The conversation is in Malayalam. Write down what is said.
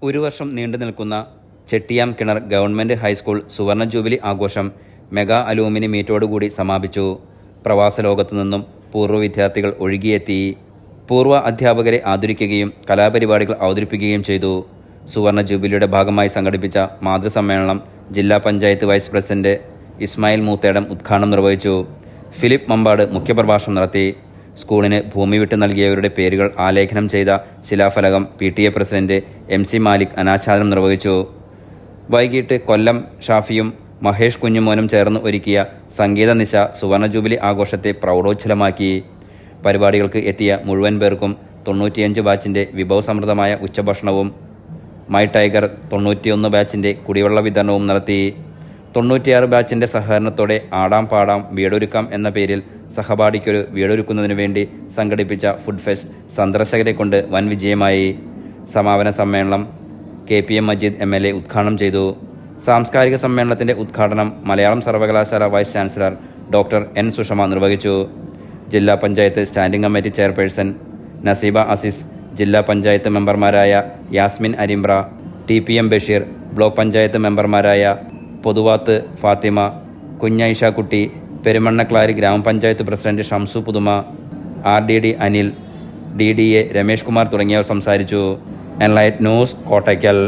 ഒരു വർഷം നീണ്ടു നിൽക്കുന്ന ചെട്ടിയാം കിണർ ഗവൺമെൻറ് ഹൈസ്കൂൾ സുവർണ ജൂബിലി ആഘോഷം മെഗാ അലൂമിനി മീറ്റോടുകൂടി സമാപിച്ചു. പ്രവാസ ലോകത്തു നിന്നും പൂർവ്വ വിദ്യാർത്ഥികൾ ഒഴുകിയെത്തി. പൂർവ്വ അധ്യാപകരെ ആദരിക്കുകയും കലാപരിപാടികൾ അവതരിപ്പിക്കുകയും ചെയ്തു. സുവർണ ജൂബിലിയുടെ ഭാഗമായി സംഘടിപ്പിച്ച മാതൃസമ്മേളനം ജില്ലാ പഞ്ചായത്ത് വൈസ് പ്രസിഡന്റ് ഇസ്മായിൽ മൂത്തേടം ഉദ്ഘാടനം നിർവഹിച്ചു. ഫിലിപ്പ് മമ്പാട് മുഖ്യപ്രഭാഷണം നടത്തി. സ്കൂളിന് ഭൂമി വിട്ട് നൽകിയവരുടെ പേരുകൾ ആലേഖനം ചെയ്ത ശിലാഫലകം PTA പ്രസിഡന്റ് MC മാലിക് അനാച്ഛാദനം നിർവഹിച്ചു. വൈകിട്ട് കൊല്ലം ഷാഫിയും മഹേഷ് കുഞ്ഞുമോനും ചേർന്ന് ഒരുക്കിയ സംഗീത നിശ സുവർണ ജൂബിലി ആഘോഷത്തെ പ്രൗഢോജ്ജലമാക്കി. പരിപാടികൾക്ക് എത്തിയ മുഴുവൻ പേർക്കും 95 ബാച്ചിൻ്റെ വിഭവസമൃദ്ധമായ ഉച്ചഭക്ഷണവും മൈ ടൈഗർ 91 ബാച്ചിൻ്റെ കുടിവെള്ള വിതരണവും നടത്തി. 96 ബാച്ചിൻ്റെ സഹകരണത്തോടെ ആടാം പാടാം വീടൊരുക്കാം എന്ന പേരിൽ സഹപാഠിക്കൊരു വീടൊരുക്കുന്നതിനു വേണ്ടി സംഘടിപ്പിച്ച ഫുഡ് ഫെസ്റ്റ് സന്ദർശകരെ കൊണ്ട് വൻ വിജയമായി. സമാപന സമ്മേളനം KPM മജീദ് MLA ഉദ്ഘാടനം ചെയ്തു. സാംസ്കാരിക സമ്മേളനത്തിൻ്റെ ഉദ്ഘാടനം മലയാളം സർവകലാശാല vice chancellor doctor N Sushama നിർവഹിച്ചു. ജില്ലാ panchayat standing committee chairperson Naseeba Azeez, ജില്ലാ പഞ്ചായത്ത് മെമ്പർമാരായ യാസ്മിൻ അരിമ്പ്ര, TPM ബഷീർ, ബ്ലോക്ക് പഞ്ചായത്ത് മെമ്പർമാരായ പൊതുവാത്ത് ഫാത്തിമ, കുഞ്ഞൈഷാക്കുട്ടി, പെരുമണ്ണക്ലാരി ഗ്രാമപഞ്ചായത്ത് പ്രസിഡന്റ് ഷംസു പുതുമ, RDD അനിൽ, DDA രമേഷ് കുമാർ തുടങ്ങിയവർ സംസാരിച്ചു. Enlight news Kottakkal.